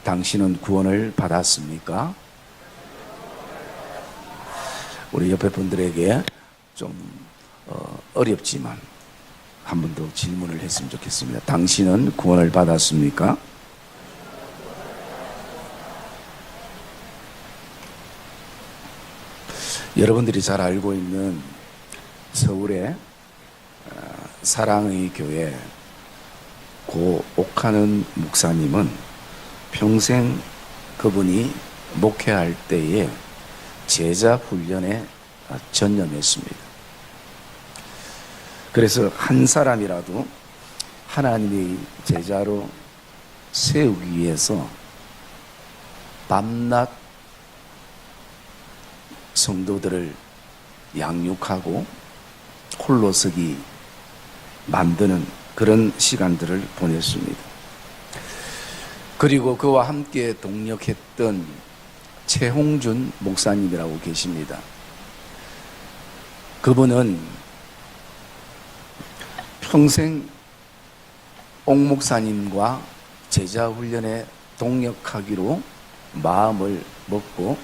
당신은 구원을 받았습니까? 우리 옆에 분들에게 좀 어렵지만 한 번 더 질문을 했으면 좋겠습니다. 당신은 구원을 받았습니까? 여러분들이 잘 알고 있는 서울의 사랑의 교회 고 옥하는 목사님은 평생 그분이 목회할 때에 제자 훈련에 전념했습니다. 그래서 한 사람이라도 하나님의 제자로 세우기 위해서 밤낮 성도들을 양육하고 홀로서기 만드는 그런 시간들을 보냈습니다. 그리고 그와 함께 동역했던 최홍준 목사님이라고 계십니다. 그분은 평생 옥 목사님과 제자훈련에 동역하기로 마음을 먹고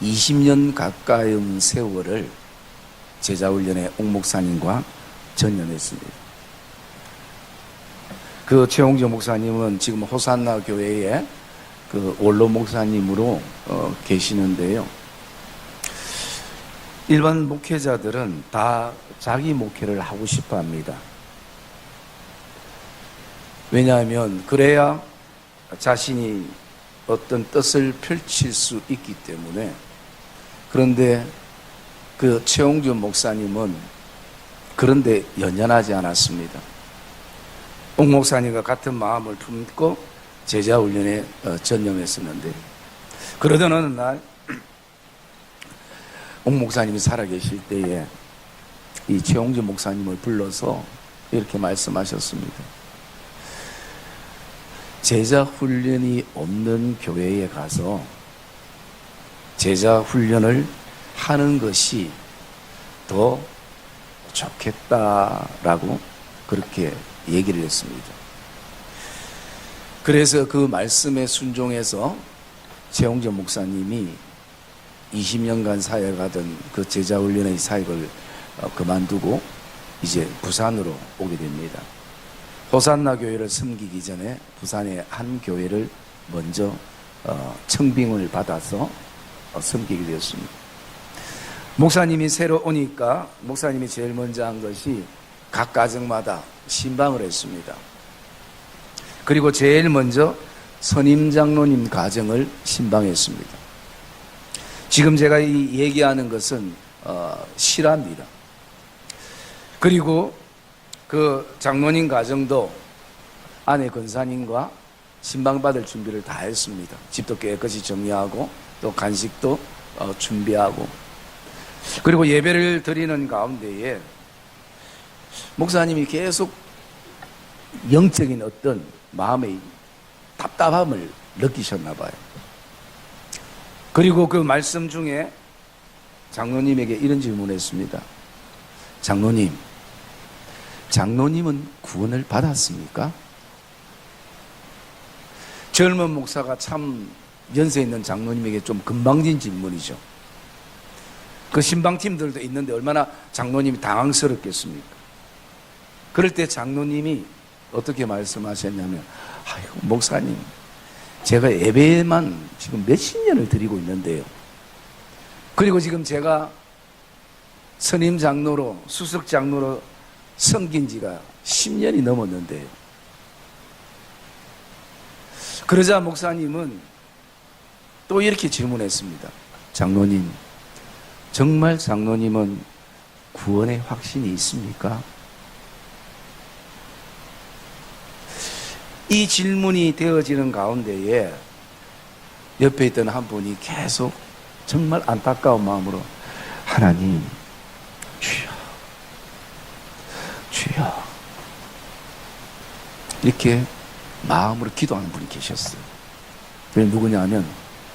20년 가까운 세월을 제자훈련에 옥 목사님과 전념했습니다. 그 최홍준 목사님은 지금 호산나 교회에 그 원로 목사님으로 계시는데요. 일반 목회자들은 다 자기 목회를 하고 싶어 합니다. 왜냐하면 그래야 자신이 어떤 뜻을 펼칠 수 있기 때문에. 그런데 그 최홍준 목사님은 그런데 연연하지 않았습니다. 옥 목사님과 같은 마음을 품고 제자훈련에 전념했었는데, 그러던 어느 날 옥 목사님이 살아계실 때에 이 최홍준 목사님을 불러서 이렇게 말씀하셨습니다. 제자훈련이 없는 교회에 가서 제자훈련을 하는 것이 더 좋겠다라고 그렇게 얘기를 했습니다. 그래서 그 말씀에 순종해서 최홍준 목사님이 20년간 사역하던 그 제자훈련의 사역을 그만두고 이제 부산으로 오게 됩니다. 호산나 교회를 섬기기 전에 부산의 한 교회를 먼저 청빙을 받아서 섬기게 되었습니다. 목사님이 새로 오니까 목사님이 제일 먼저 한 것이 각 가정마다 신방을 했습니다. 그리고 제일 먼저 선임 장로님 가정을 신방했습니다. 지금 제가 이 얘기하는 것은 실화입니다. 그리고 그 장로님 가정도 아내 권사님과 신방받을 준비를 다 했습니다. 집도 깨끗이 정리하고 또 간식도 준비하고, 그리고 예배를 드리는 가운데에 목사님이 계속 영적인 어떤 마음의 답답함을 느끼셨나 봐요. 그리고 그 말씀 중에 장로님에게 이런 질문을 했습니다. 장로님은 구원을 받았습니까? 젊은 목사가 참 연세 있는 장로님에게 좀 건방진 질문이죠. 그 신방팀들도 있는데 얼마나 장로님이 당황스럽겠습니까? 그럴 때 장로님이 어떻게 말씀하셨냐면, 아이고 목사님, 제가 예배만 지금 몇십 년을 드리고 있는데요. 그리고 지금 제가 선임 장로로, 수석 장로로 섬긴 지가 10년이 넘었는데요. 그러자 목사님은 또 이렇게 질문했습니다. 장로님, 정말 장로님은 구원의 확신이 있습니까? 이 질문이 되어지는 가운데에 옆에 있던 한 분이 계속 정말 안타까운 마음으로, 하나님, 주여 이렇게 마음으로 기도하는 분이 계셨어요. 왜 누구냐면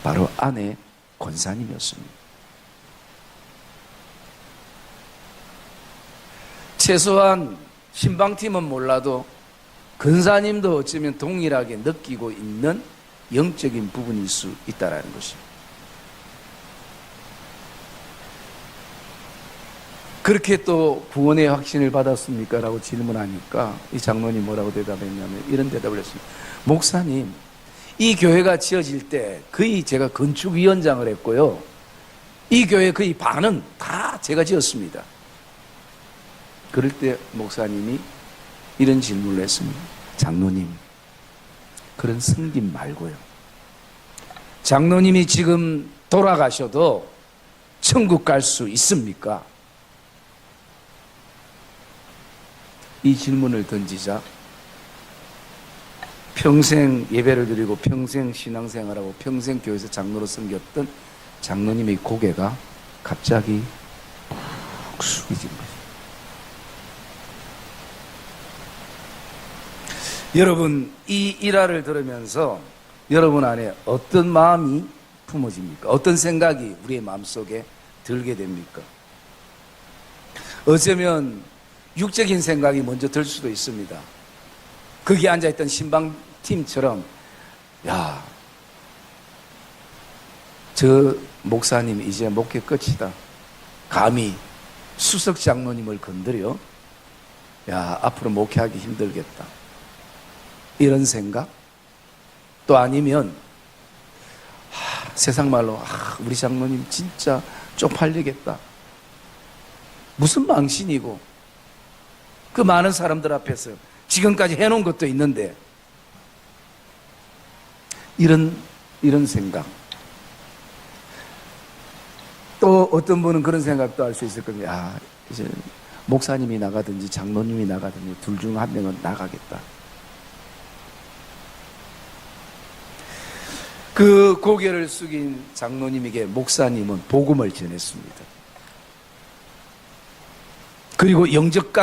바로 아내 권사님이었습니다. 최소한 신방팀은 몰라도 권사님도 어쩌면 동일하게 느끼고 있는 영적인 부분일 수 있다라는 것입니다. 그렇게 또 구원의 확신을 받았습니까? 라고 질문하니까 이 장로님 뭐라고 대답했냐면 이런 대답을 했습니다. 목사님, 이 교회가 지어질 때 거의 제가 건축위원장을 했고요. 이 교회 거의 반은 다 제가 지었습니다. 그럴 때 목사님이 이런 질문을 했습니다. 장로님, 그런 승진 말고요. 장로님이 지금 돌아가셔도 천국 갈 수 있습니까? 이 질문을 던지자 평생 예배를 드리고 평생 신앙생활하고 평생 교회에서 장로로 섬겼던 장로님의 고개가 갑자기 푹 숙여진 거예요. 여러분, 이 일화를 들으면서 여러분 안에 어떤 마음이 품어집니까? 어떤 생각이 우리의 마음속에 들게 됩니까? 어쩌면 육적인 생각이 먼저 들 수도 있습니다. 거기 앉아있던 신방팀처럼 야, 저 목사님 이제 목회 끝이다. 감히 수석 장로님을 건드려? 야, 앞으로 목회하기 힘들겠다. 이런 생각? 또 아니면 세상 말로 우리 장로님 진짜 쪽팔리겠다. 무슨 망신이고 그 많은 사람들 앞에서 지금까지 해놓은 것도 있는데 이런 생각. 또 어떤 분은 그런 생각도 할 수 있을 겁니다. 이제 목사님이 나가든지 장로님이 나가든지 둘 중 한 명은 나가겠다. 그 고개를 숙인 장로님에게 목사님은 복음을 전했습니다. 그리고 영적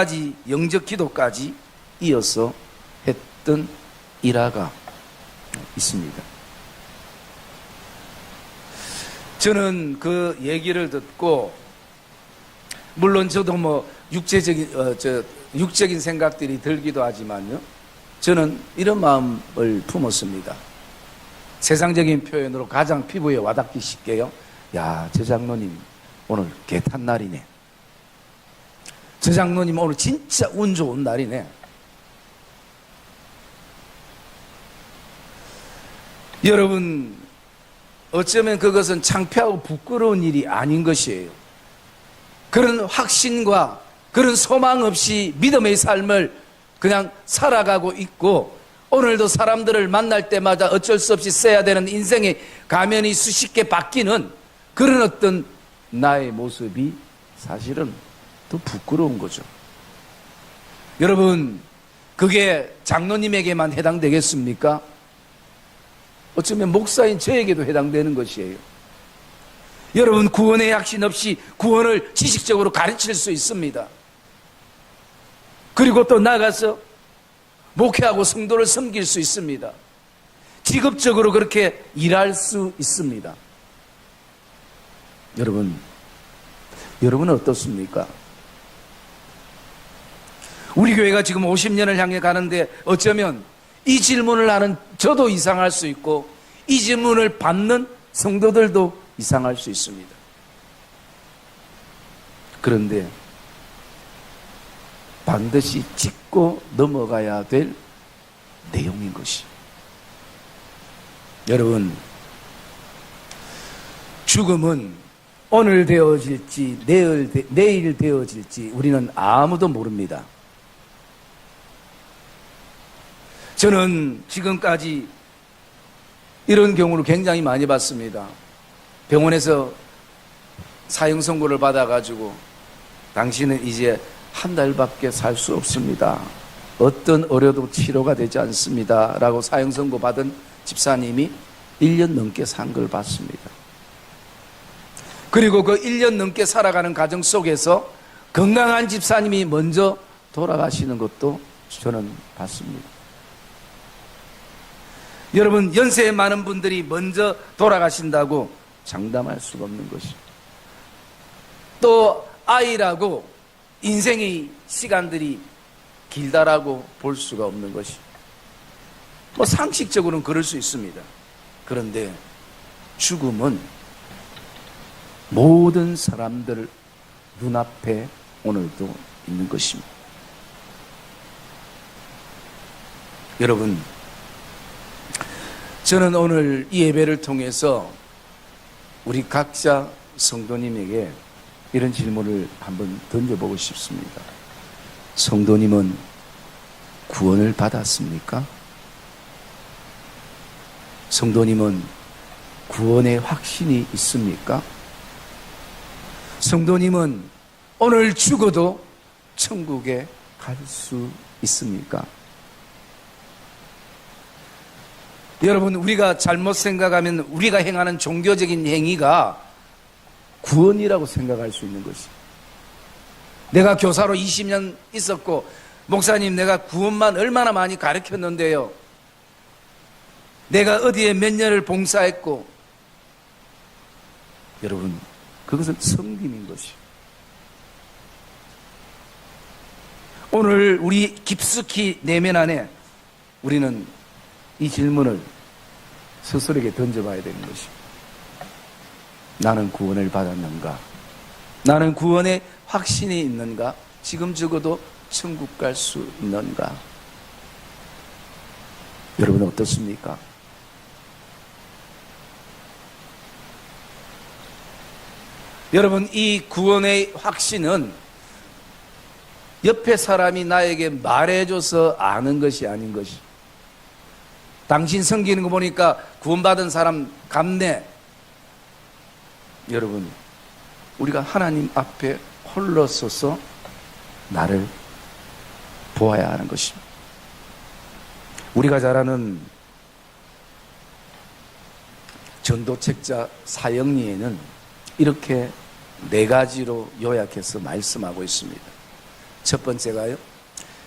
기도까지 이어서 했던 일화가 있습니다. 저는 그 얘기를 듣고 물론 저도 육적인 생각들이 들기도 하지만요. 저는 이런 마음을 품었습니다. 세상적인 표현으로 가장 피부에 와닿기 쉽게요. 야, 저 장로님 오늘 개탄 날이네. 저 장로님 오늘 진짜 운 좋은 날이네. 여러분, 어쩌면 그것은 창피하고 부끄러운 일이 아닌 것이에요. 그런 확신과 그런 소망 없이 믿음의 삶을 그냥 살아가고 있고 오늘도 사람들을 만날 때마다 어쩔 수 없이 써야 되는 인생의 가면이 수십 개 바뀌는 그런 어떤 나의 모습이 사실은 더 부끄러운 거죠. 여러분, 그게 장로님에게만 해당되겠습니까? 어쩌면 목사인 저에게도 해당되는 것이에요. 여러분, 구원의 확신 없이 구원을 지식적으로 가르칠 수 있습니다. 그리고 또 나가서 목회하고 성도를 섬길 수 있습니다. 직업적으로 그렇게 일할 수 있습니다. 여러분은 어떻습니까? 우리 교회가 지금 50년을 향해 가는데 어쩌면 이 질문을 하는 저도 이상할 수 있고 이 질문을 받는 성도들도 이상할 수 있습니다. 그런데 반드시 짚고 넘어가야 될 내용인 것이. 여러분, 죽음은 오늘 되어질지 내일 되어질지 우리는 아무도 모릅니다. 저는 지금까지 이런 경우를 굉장히 많이 봤습니다. 병원에서 사형 선고를 받아가지고 당신은 이제 한 달밖에 살 수 없습니다. 어떤 의료도 치료가 되지 않습니다. 라고 사형 선고 받은 집사님이 1년 넘게 산 걸 봤습니다. 그리고 그 1년 넘게 살아가는 과정 속에서 건강한 집사님이 먼저 돌아가시는 것도 저는 봤습니다. 여러분, 연세에 많은 분들이 먼저 돌아가신다고 장담할 수가 없는 것이죠. 또 아이라고 인생의 시간들이 길다라고 볼 수가 없는 것이. 상식적으로는 그럴 수 있습니다. 그런데 죽음은 모든 사람들 눈앞에 오늘도 있는 것입니다. 여러분, 저는 오늘 이 예배를 통해서 우리 각자 성도님에게 이런 질문을 한번 던져보고 싶습니다. 성도님은 구원을 받았습니까? 성도님은 구원의 확신이 있습니까? 성도님은 오늘 죽어도 천국에 갈 수 있습니까? 여러분, 우리가 잘못 생각하면 우리가 행하는 종교적인 행위가 구원이라고 생각할 수 있는 것이. 내가 교사로 20년 있었고, 목사님 내가 구원만 얼마나 많이 가르쳤는데요. 내가 어디에 몇 년을 봉사했고. 여러분, 그것은 성김인 것이. 오늘 우리 깊숙이 내면 안에 우리는 이 질문을 스스로에게 던져봐야 되는 것입니다. 나는 구원을 받았는가? 나는 구원의 확신이 있는가? 지금 죽어도 천국 갈 수 있는가? 여러분 어떻습니까? 여러분, 이 구원의 확신은 옆에 사람이 나에게 말해줘서 아는 것이 아닌 것이. 당신 섬기는 거 보니까 구원받은 사람 같네. 여러분, 우리가 하나님 앞에 홀로 서서 나를 보아야 하는 것입니다. 우리가 잘 아는 전도책자 사형리에는 이렇게 4가지로 요약해서 말씀하고 있습니다. 첫 번째가요,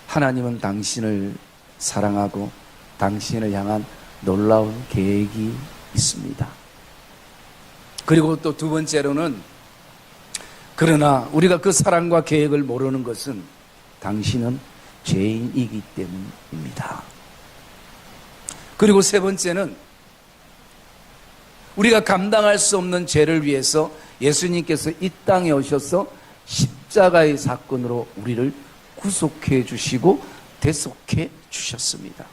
하나님은 당신을 사랑하고 당신을 향한 놀라운 계획이 있습니다. 그리고 또 두 번째로는, 그러나 우리가 그 사랑과 계획을 모르는 것은 당신은 죄인이기 때문입니다. 그리고 세 번째는, 우리가 감당할 수 없는 죄를 위해서 예수님께서 이 땅에 오셔서 십자가의 사건으로 우리를 구속해 주시고 대속해 주셨습니다.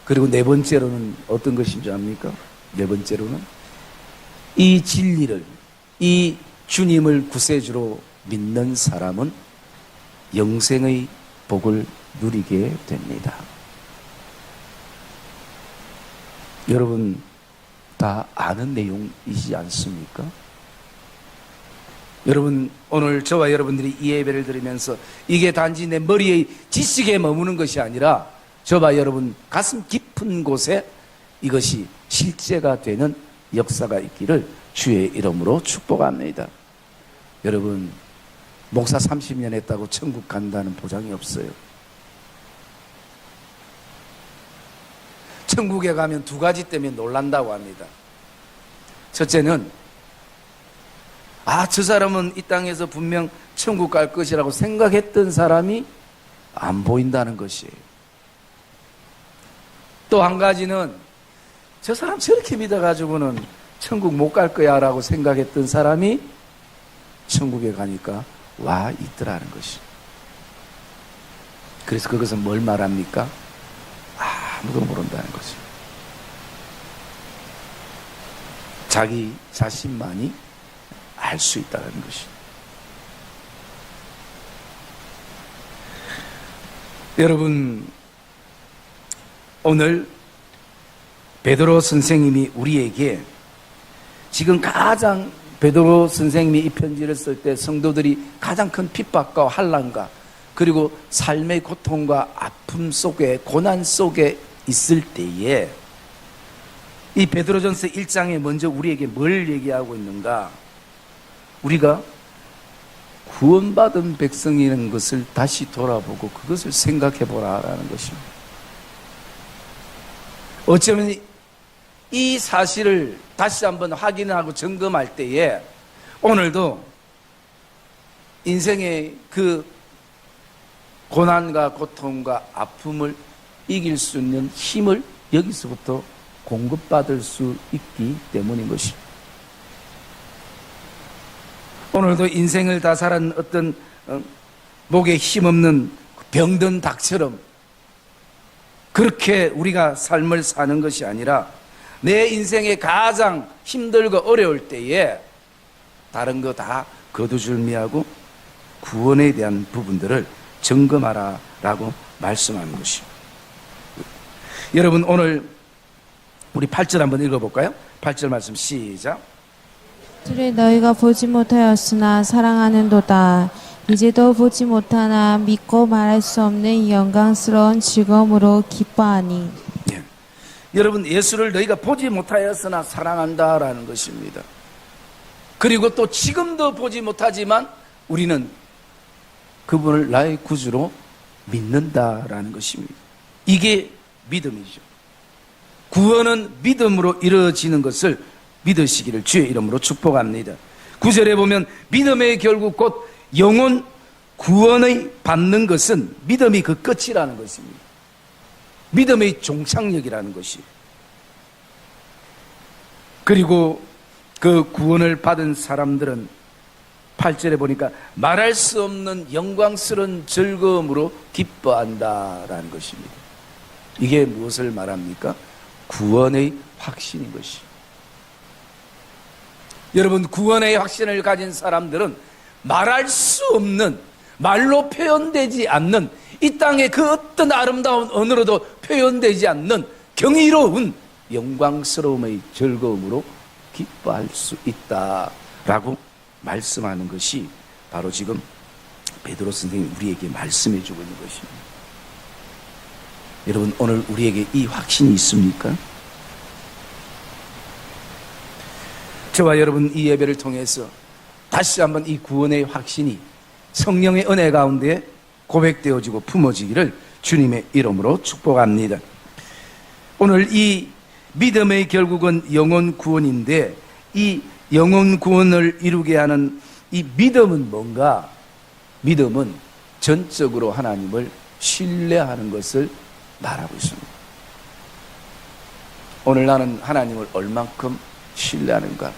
그리고 네 번째로는 어떤 것인 줄 압니까? 네 번째로는 이 진리를, 이 주님을 구세주로 믿는 사람은 영생의 복을 누리게 됩니다. 여러분 다 아는 내용이지 않습니까? 여러분, 오늘 저와 여러분들이 이 예배를 들으면서 이게 단지 내 머리의 지식에 머무는 것이 아니라 저와 여러분 가슴 깊은 곳에 이것이 실제가 되는 역사가 있기를 주의 이름으로 축복합니다. 여러분, 목사 30년 했다고 천국 간다는 보장이 없어요. 천국에 가면 2가지 때문에 놀란다고 합니다. 첫째는, 저 사람은 이 땅에서 분명 천국 갈 것이라고 생각했던 사람이 안 보인다는 것이에요. 또 한 가지는, 저 사람 저렇게 믿어가지고는 천국 못 갈 거야 라고 생각했던 사람이 천국에 가니까 와 있더라는 것이. 그래서 그것은 뭘 말합니까? 아무도 모른다는 것이. 자기 자신만이 알 수 있다는 것이. 여러분, 오늘 베드로 선생님이 우리에게 지금 가장, 베드로 선생님이 이 편지를 쓸 때 성도들이 가장 큰 핍박과 환난과 그리고 삶의 고통과 아픔 속에, 고난 속에 있을 때에 이 베드로전서 1장에 먼저 우리에게 뭘 얘기하고 있는가? 우리가 구원받은 백성이라는 것을 다시 돌아보고 그것을 생각해 보라라는 것입니다. 어쩌면 이 사실을 다시 한번 확인하고 점검할 때에 오늘도 인생의 그 고난과 고통과 아픔을 이길 수 있는 힘을 여기서부터 공급받을 수 있기 때문인 것입니다. 오늘도 인생을 다 살은 어떤 목에 힘없는 병든 닭처럼 그렇게 우리가 삶을 사는 것이 아니라 내 인생에 가장 힘들고 어려울 때에 다른 거 다 거두절미하고 구원에 대한 부분들을 점검하라 라고 말씀하는 것입니다. 여러분, 오늘 우리 8절 한번 읽어볼까요? 8절 말씀 시작. 주를 너희가 보지 못하였으나 사랑하는도다. 이제도 보지 못하나 믿고 말할 수 없는 영광스러운 즐거움으로 기뻐하니. 예. 여러분, 예수를 너희가 보지 못하였으나 사랑한다라는 것입니다. 그리고 또 지금도 보지 못하지만 우리는 그분을 나의 구주로 믿는다라는 것입니다. 이게 믿음이죠. 구원은 믿음으로 이루어지는 것을 믿으시기를 주의 이름으로 축복합니다. 9절에 보면 믿음의 결국 곧 영혼 구원의 받는 것은 믿음이 그 끝이라는 것입니다. 믿음의 종착역이라는 것이. 그리고 그 구원을 받은 사람들은 8절에 보니까 말할 수 없는 영광스러운 즐거움으로 기뻐한다라는 것입니다. 이게 무엇을 말합니까? 구원의 확신인 것이. 여러분, 구원의 확신을 가진 사람들은 말할 수 없는, 말로 표현되지 않는, 이 땅의 그 어떤 아름다운 언어로도 표현되지 않는 경이로운 영광스러움의 즐거움으로 기뻐할 수 있다라고 말씀하는 것이 바로 지금 베드로 선생님이 우리에게 말씀해 주고 있는 것입니다. 여러분, 오늘 우리에게 이 확신이 있습니까? 저와 여러분, 이 예배를 통해서 다시 한번 이 구원의 확신이 성령의 은혜 가운데 고백되어지고 품어지기를 주님의 이름으로 축복합니다. 오늘 이 믿음의 결국은 영혼 구원인데, 이 영혼 구원을 이루게 하는 이 믿음은 뭔가? 믿음은 전적으로 하나님을 신뢰하는 것을 말하고 있습니다. 오늘 나는 하나님을 얼만큼 신뢰하는가?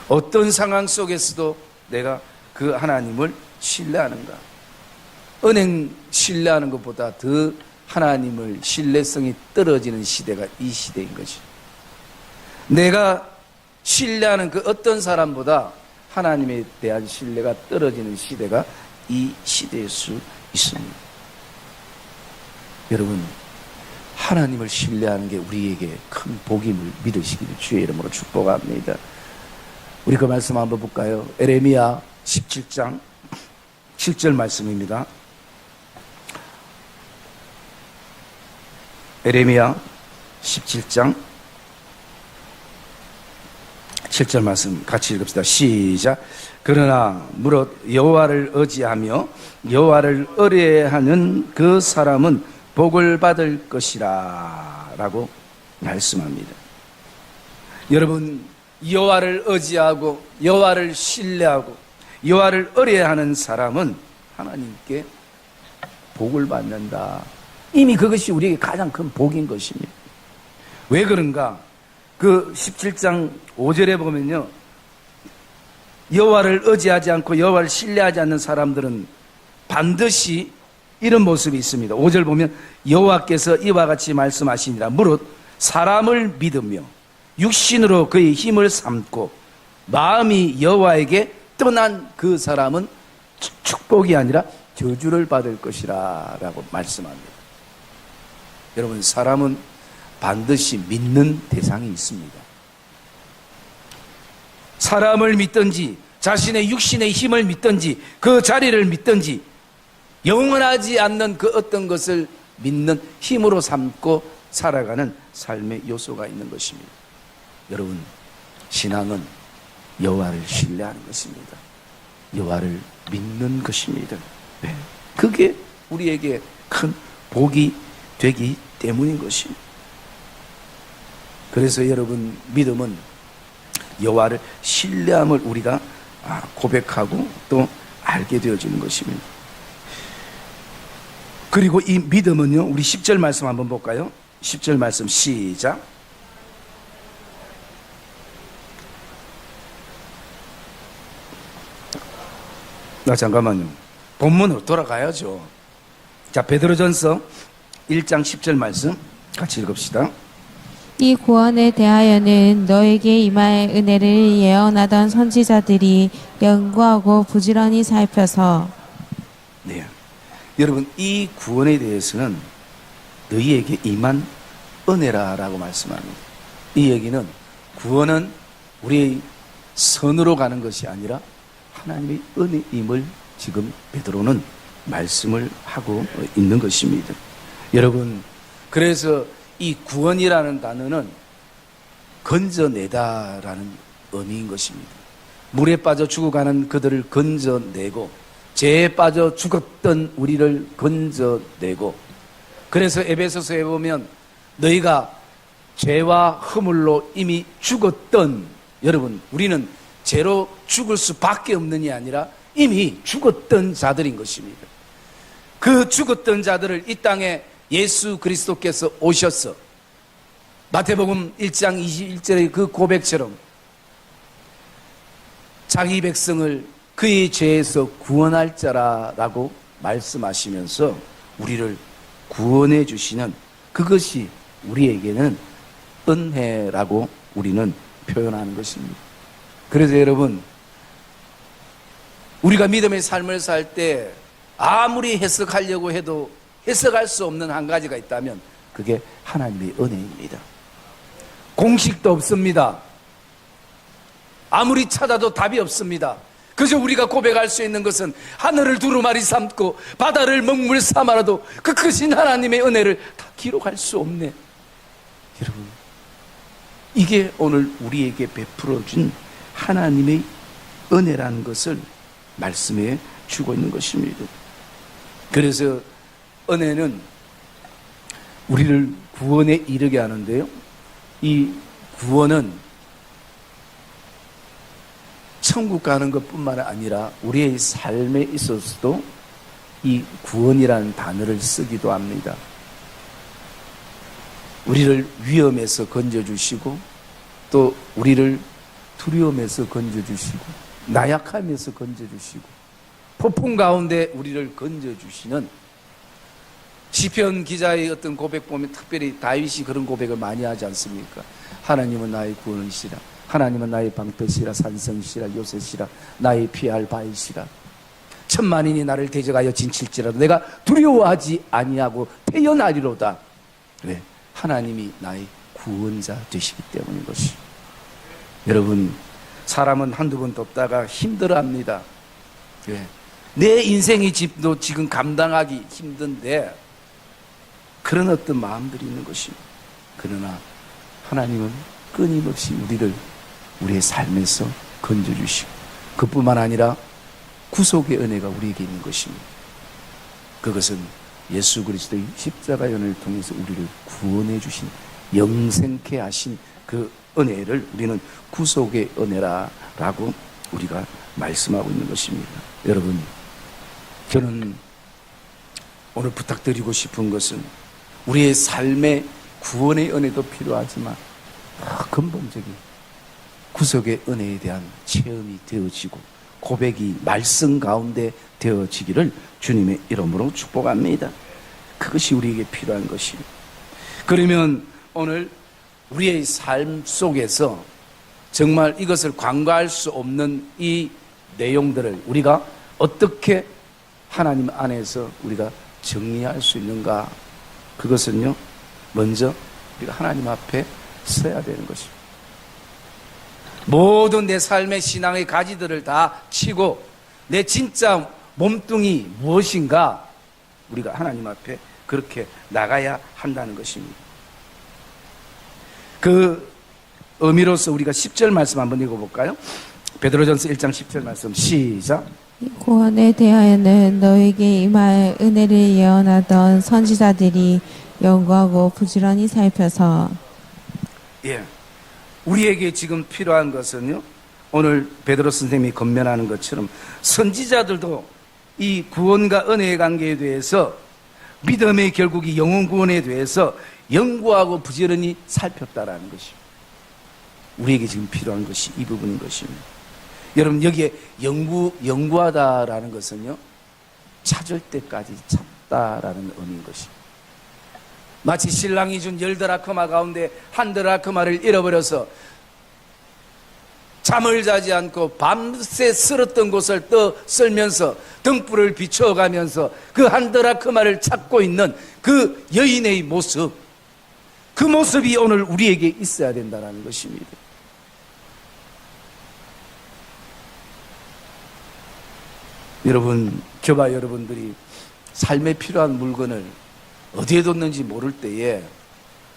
어떤 상황 속에서도 내가 그 하나님을 신뢰하는가? 은행 신뢰하는 것보다 더 하나님을 신뢰성이 떨어지는 시대가 이 시대인 것이. 내가 신뢰하는 그 어떤 사람보다 하나님에 대한 신뢰가 떨어지는 시대가 이 시대일 수 있습니다. 여러분, 하나님을 신뢰하는 게 우리에게 큰 복임을 믿으시기를 주의 이름으로 축복합니다. 우리 그 말씀 한번 볼까요? 에레미야 17장 7절 말씀입니다. 에레미야 17장 7절 말씀 같이 읽읍시다. 시작. 그러나 무릇 여호와를 의지하며 여호와를 의뢰하는 그 사람은 복을 받을 것이라 라고 말씀합니다. 여러분, 여호와를 의지하고 여호와를 신뢰하고 여호와를 의뢰하는 사람은 하나님께 복을 받는다. 이미 그것이 우리에게 가장 큰 복인 것입니다. 왜 그런가? 그 17장 5절에 보면요, 여호와를 의지하지 않고 여호와를 신뢰하지 않는 사람들은 반드시 이런 모습이 있습니다. 5절 보면 여호와께서 이와 같이 말씀하시니라. 무릇 사람을 믿으며 육신으로 그의 힘을 삼고 마음이 여호와에게 떠난 그 사람은 축복이 아니라 저주를 받을 것이라 라고 말씀합니다. 여러분, 사람은 반드시 믿는 대상이 있습니다. 사람을 믿든지 자신의 육신의 힘을 믿든지 그 자리를 믿든지 영원하지 않는 그 어떤 것을 믿는 힘으로 삼고 살아가는 삶의 요소가 있는 것입니다. 여러분, 신앙은 여호와를 신뢰하는 것입니다. 여호와를 믿는 것입니다. 네. 그게 우리에게 큰 복이 되기 때문인 것입니다. 그래서 여러분, 믿음은 여호와를 신뢰함을 우리가 고백하고 또 알게 되어지는 것입니다. 그리고 이 믿음은요, 우리 10절 말씀 한번 볼까요? 10절 말씀 시작. 잠깐만요. 본문으로 돌아가야죠. 자, 베드로전서 1장 10절 말씀 같이 읽읍시다. 이 구원에 대하여는 너에게 임할 은혜를 예언하던 선지자들이 연구하고 부지런히 살펴서 네. 여러분, 이 구원에 대해서는 너희에게 임한 은혜라라고 말씀합니다. 이 얘기는 구원은 우리의 선으로 가는 것이 아니라 하나님의 은혜임을 지금 베드로는 말씀을 하고 있는 것입니다. 여러분, 그래서 이 구원이라는 단어는 건져내다라는 의미인 것입니다. 물에 빠져 죽어가는 그들을 건져내고 죄에 빠져 죽었던 우리를 건져내고, 그래서 에베소서에 보면 너희가 죄와 허물로 이미 죽었던, 여러분, 우리는 죄로 죽을 수밖에 없는이 아니라 이미 죽었던 자들인 것입니다. 그 죽었던 자들을 이 땅에 예수 그리스도께서 오셔서 마태복음 1장 21절의 그 고백처럼 자기 백성을 그의 죄에서 구원할 자라라고 말씀하시면서 우리를 구원해 주시는 그것이 우리에게는 은혜라고 우리는 표현하는 것입니다. 그래서 여러분, 우리가 믿음의 삶을 살 때 아무리 해석하려고 해도 해석할 수 없는 한 가지가 있다면 그게 하나님의 은혜입니다. 공식도 없습니다. 아무리 찾아도 답이 없습니다. 그저 우리가 고백할 수 있는 것은 하늘을 두루마리 삼고 바다를 먹물 삼아라도 그 크신 하나님의 은혜를 다 기록할 수 없네. 여러분, 이게 오늘 우리에게 베풀어준 하나님의 은혜라는 것을 말씀해 주고 있는 것입니다. 그래서 은혜는 우리를 구원에 이르게 하는데요, 이 구원은 천국 가는 것뿐만 아니라 우리의 삶에 있어서도 이 구원이라는 단어를 쓰기도 합니다. 우리를 위험에서 건져주시고, 또 우리를 두려움에서 건져주시고, 나약함에서 건져주시고, 폭풍 가운데 우리를 건져주시는, 시편 기자의 어떤 고백 보면 특별히 다윗이 그런 고백을 많이 하지 않습니까? 하나님은 나의 구원이시라, 하나님은 나의 방패시라, 산성시라, 요새시라, 나의 피할 바이시라. 천만인이 나를 대적하여 진칠지라도 내가 두려워하지 아니하고 태어나리로다. 왜? 하나님이 나의 구원자 되시기 때문인 것이. 여러분, 사람은 한두 번 덮다가 힘들어합니다. 왜? 내 인생의 집도 지금 감당하기 힘든데 그런 어떤 마음들이 있는 것입니다. 그러나 하나님은 끊임없이 우리의 삶에서 건져주시고, 그뿐만 아니라 구속의 은혜가 우리에게 있는 것입니다. 그것은 예수 그리스도의 십자가의 은혜를 통해서 우리를 구원해 주신, 영생케 하신 그 은혜를 우리는 구속의 은혜라고 우리가 말씀하고 있는 것입니다. 여러분, 저는 오늘 부탁드리고 싶은 것은 우리의 삶에 구원의 은혜도 필요하지만 근본적인 구속의 은혜에 대한 체험이 되어지고 고백이 말씀 가운데 되어지기를 주님의 이름으로 축복합니다. 그것이 우리에게 필요한 것입니다. 그러면 오늘 우리의 삶 속에서 정말 이것을 간과할 수 없는 이 내용들을 우리가 어떻게 하나님 안에서 우리가 정리할 수 있는가? 그것은요, 먼저 우리가 하나님 앞에 서야 되는 것입니다. 모든 내 삶의 신앙의 가지들을 다 치고 내 진짜 몸뚱이 무엇인가, 우리가 하나님 앞에 그렇게 나가야 한다는 것입니다. 그 의미로서 우리가 10절 말씀 한번 읽어볼까요? 베드로전서 1장 10절 말씀 시작. 이 구원에 대하여는 너에게 임할 은혜를 예언하던 선지자들이 연구하고 부지런히 살펴서. 예, 우리에게 지금 필요한 것은요, 오늘 베드로 선생님이 건면하는 것처럼 선지자들도 이 구원과 은혜의 관계에 대해서, 믿음의 결국이 영혼 구원에 대해서 연구하고 부지런히 살폈다라는 것이요. 우리에게 지금 필요한 것이 이 부분인 것입니다. 여러분, 여기에 연구하다라는 것은요, 찾을 때까지 찾다라는 의미인 것입니다. 마치 신랑이 준 10드라크마 가운데 한 드라크마를 잃어버려서 잠을 자지 않고 밤새 쓸었던 곳을 썰면서 등불을 비춰가면서 그 한 드라크마를 찾고 있는 그 여인의 모습, 그 모습이 오늘 우리에게 있어야 된다는 것입니다. 여러분, 저와 여러분들이 삶에 필요한 물건을 어디에 뒀는지 모를 때에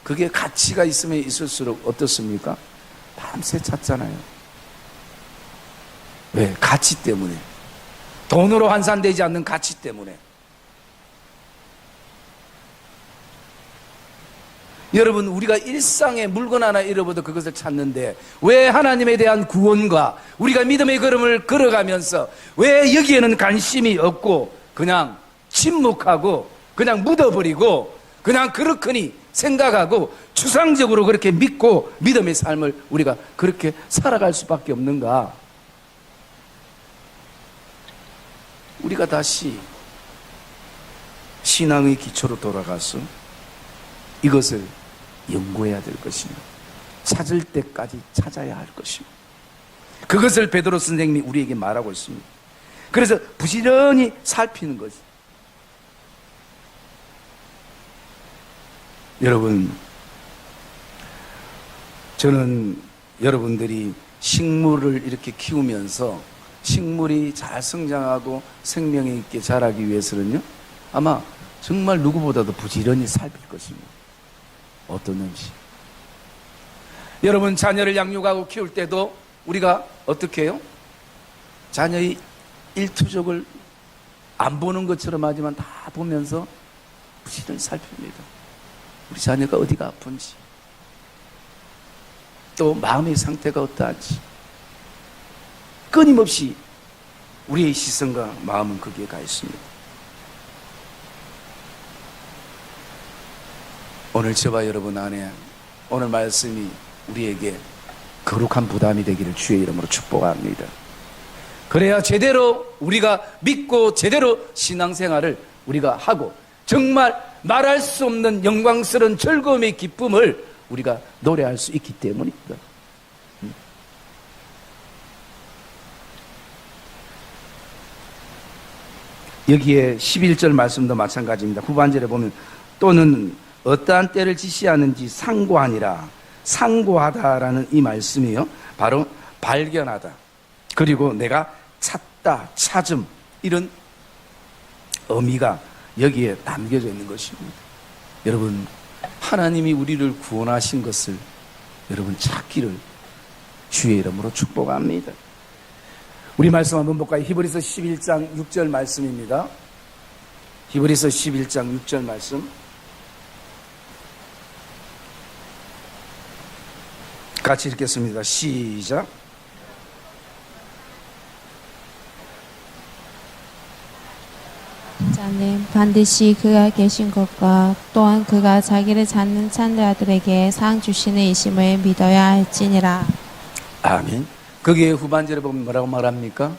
그게 가치가 있으면 있을수록 어떻습니까? 밤새 찾잖아요. 왜? 가치 때문에. 돈으로 환산되지 않는 가치 때문에. 여러분, 우리가 일상에 물건 하나 잃어버려도 그것을 찾는데 왜 하나님에 대한 구원과 우리가 믿음의 걸음을 걸어가면서 왜 여기에는 관심이 없고 그냥 침묵하고 그냥 묻어버리고 그냥 그렇거니 생각하고 추상적으로 그렇게 믿고 믿음의 삶을 우리가 그렇게 살아갈 수밖에 없는가? 우리가 다시 신앙의 기초로 돌아가서 이것을 연구해야 될 것입니다. 찾을 때까지 찾아야 할 것입니다. 그것을 베드로 선생님이 우리에게 말하고 있습니다. 그래서 부지런히 살피는 거지. 여러분, 저는 여러분들이 식물을 이렇게 키우면서 식물이 잘 성장하고 생명이 있게 자라기 위해서는요, 아마 정말 누구보다도 부지런히 살필 것입니다. 어떠는지. 여러분, 자녀를 양육하고 키울 때도 우리가 어떻게 해요? 자녀의 일투족을 안 보는 것처럼 하지만 다 보면서 부지런히 살핍니다. 우리 자녀가 어디가 아픈지, 또 마음의 상태가 어떠한지 끊임없이 우리의 시선과 마음은 거기에 가 있습니다. 오늘 저와 여러분 안에 오늘 말씀이 우리에게 거룩한 부담이 되기를 주의 이름으로 축복합니다. 그래야 제대로 우리가 믿고 제대로 신앙생활을 우리가 하고 정말 말할 수 없는 영광스러운 즐거움의 기쁨을 우리가 노래할 수 있기 때문입니다. 여기에 11절 말씀도 마찬가지입니다. 후반절에 보면 또는 어떠한 때를 지시하는지 상고하니라. 상고하다라는 이 말씀이요, 바로 발견하다, 그리고 내가 찾다, 찾음, 이런 의미가 여기에 담겨져 있는 것입니다. 여러분, 하나님이 우리를 구원하신 것을 여러분 찾기를 주의 이름으로 축복합니다. 우리 말씀 한번 볼까요? 히브리서 11장 6절 말씀입니다. 히브리서 11장 6절 말씀 같이 읽겠습니다. 시작. 자는 반드시 그가 계신 것과 또한 그가 자기를 찾는 찬자들에게 상 주시는 이심을 믿어야 할지니라. 아멘. 거기에 후반절에 보면 뭐라고 말합니까?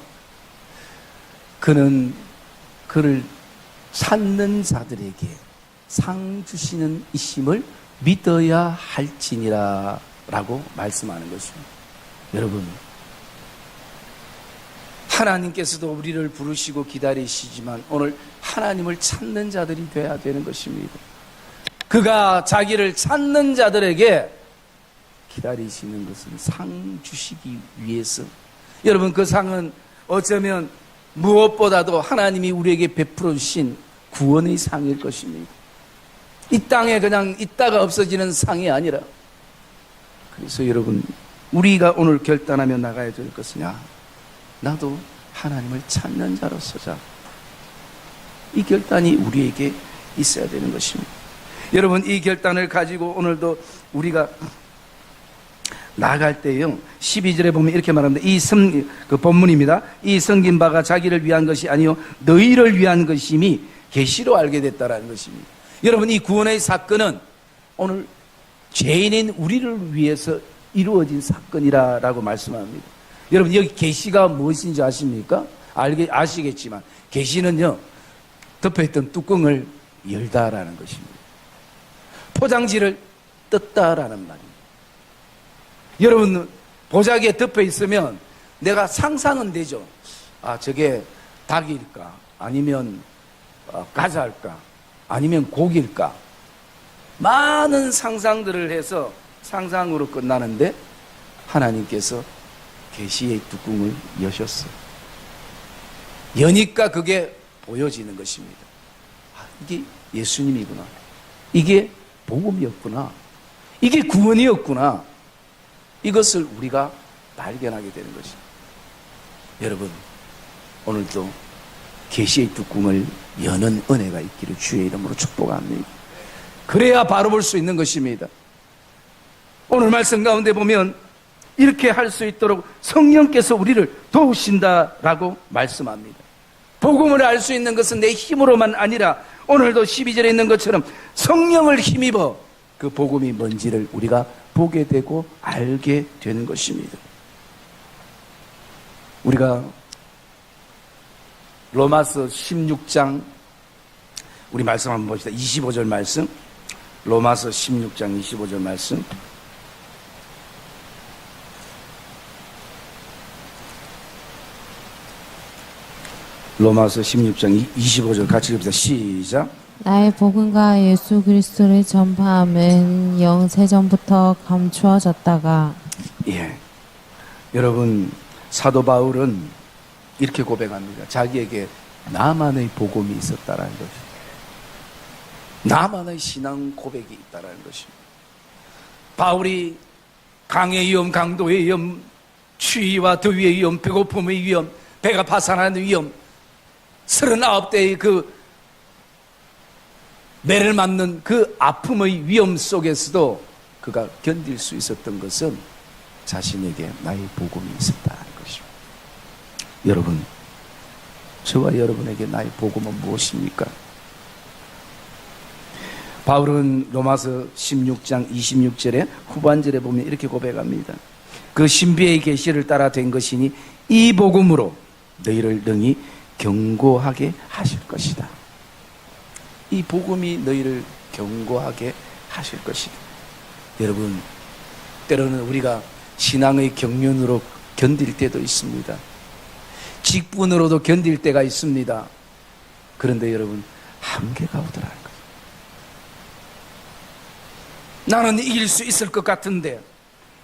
그는 그를 찾는 자들에게 상 주시는 이심을 믿어야 할지니라 라고 말씀하는 것입니다. 여러분, 하나님께서도 우리를 부르시고 기다리시지만 오늘 하나님을 찾는 자들이 되어야 되는 것입니다. 그가 자기를 찾는 자들에게 기다리시는 것은 상 주시기 위해서. 여러분, 그 상은 어쩌면 무엇보다도 하나님이 우리에게 베풀어 주신 구원의 상일 것입니다. 이 땅에 그냥 있다가 없어지는 상이 아니라. 그래서 여러분, 우리가 오늘 결단하며 나가야 될 것은 나도 하나님을 찾는 자로서자, 이 결단이 우리에게 있어야 되는 것입니다. 여러분, 이 결단을 가지고 오늘도 우리가 나갈 때요, 12절에 보면 이렇게 말합니다. 그 본문입니다. 이 섬긴 바가 자기를 위한 것이 아니요 너희를 위한 것임이 계시로 알게 됐다라는 것입니다. 여러분, 이 구원의 사건은 오늘 죄인인 우리를 위해서 이루어진 사건이라고 말씀합니다. 여러분 여기 계시가 무엇인지 아십니까? 아시겠지만 계시는요 덮여있던 뚜껑을 열다라는 것입니다. 포장지를 떴다라는 말입니다. 여러분 보자기에 덮여 있으면 내가 상상은 되죠. 아 저게 닭일까 아니면 가자일까 아니면 고기일까 많은 상상들을 해서 상상으로 끝나는데 하나님께서 계시의 뚜껑을 여셨어요. 여니까 그게 보여지는 것입니다. 아, 이게 예수님이구나. 이게 복음이었구나. 이게 구원이었구나. 이것을 우리가 발견하게 되는 것입니다. 여러분 오늘도 계시의 뚜껑을 여는 은혜가 있기를 주의 이름으로 축복합니다. 그래야 바로 볼 수 있는 것입니다. 오늘 말씀 가운데 보면 이렇게 할 수 있도록 성령께서 우리를 도우신다라고 말씀합니다. 복음을 알 수 있는 것은 내 힘으로만 아니라 오늘도 12절에 있는 것처럼 성령을 힘입어 그 복음이 뭔지를 우리가 보게 되고 알게 되는 것입니다. 우리가 로마서 16장 우리 말씀 한번 봅시다. 25절 말씀, 로마서 16장 25절 말씀. 로마서 16장 25절 같이 읽읍시다. 시작. 나의 복음과 예수 그리스도를 전파함은 영세전부터 감추어졌다가 여러분 사도 바울은 이렇게 고백합니다. 자기에게 나만의 복음이 있었다라는 것입니다. 나만의 신앙 고백이 있다라는 것입니다. 바울이 강의 위험, 강도의 위험, 추위와 더위의 위험, 배고픔의 위험, 배가 파산하는 위험, 39대의 그 매를 맞는 그 아픔의 위험 속에서도 그가 견딜 수 있었던 것은 자신에게 나의 복음이 있었다는 것입니다. 여러분, 저와 여러분에게 나의 복음은 무엇입니까? 바울은 로마서 16장 26절에 후반절에 보면 이렇게 고백합니다. 그 신비의 계시를 따라 된 것이니 이 복음으로 너희를 능히 경고하게 하실 것이다. 이 복음이 너희를 경고하게 하실 것이다. 여러분, 때로는 우리가 신앙의 경륜으로 견딜 때도 있습니다. 직분으로도 견딜 때가 있습니다. 그런데 여러분, 한계가 오더라는 거예요. 나는 이길 수 있을 것 같은데,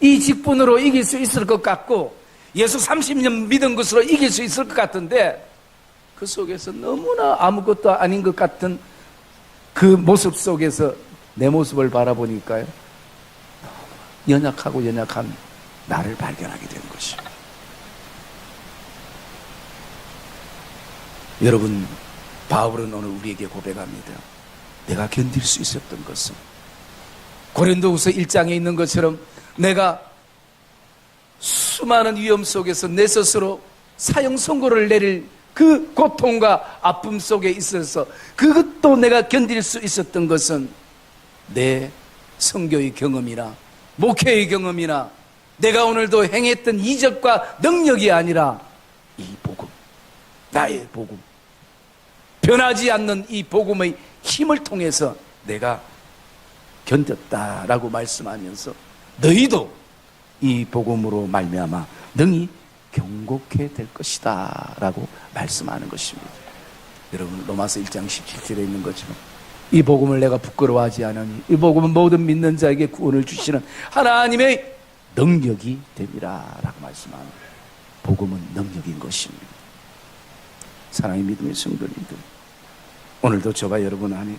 이 직분으로 이길 수 있을 것 같고, 예수 30년 믿은 것으로 이길 수 있을 것 같은데, 그 속에서 너무나 아무것도 아닌 것 같은 그 모습 속에서 내 모습을 바라보니까요, 연약하고 연약한 나를 발견하게 되는 것입니다. 여러분, 바울은 오늘 우리에게 고백합니다. 내가 견딜 수 있었던 것은 고린도후서 1장에 있는 것처럼 내가 수많은 위험 속에서 내 스스로 사형 선고를 내릴 그 고통과 아픔 속에 있어서 그것도 내가 견딜 수 있었던 것은 내 선교의 경험이나 목회의 경험이나 내가 오늘도 행했던 이적과 능력이 아니라 이 복음, 나의 복음, 변하지 않는 이 복음의 힘을 통해서 내가 견뎠다라고 말씀하면서 너희도 이 복음으로 말미암아 능히 경고케 될 것이다 라고 말씀하는 것입니다. 여러분, 로마서 1장 17절에 있는 것처럼 이 복음을 내가 부끄러워하지 않으니 이 복음은 모든 믿는 자에게 구원을 주시는 하나님의 능력이 됨이라 라고 말씀합니다. 복음은 능력인 것입니다. 사랑의 믿음의 성도님들, 오늘도 저와 여러분 안에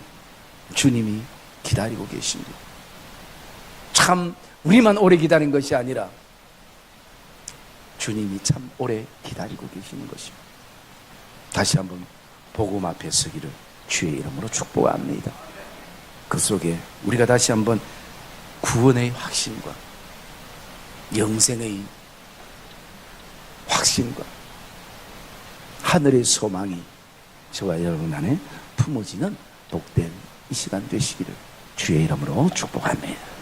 주님이 기다리고 계십니다. 참 우리만 오래 기다린 것이 아니라 주님이 참 오래 기다리고 계시는 것입니다. 다시 한번 복음 앞에 서기를 주의 이름으로 축복합니다. 그 속에 우리가 다시 한번 구원의 확신과 영생의 확신과 하늘의 소망이 저와 여러분 안에 품어지는 복된 이 시간 되시기를 주의 이름으로 축복합니다.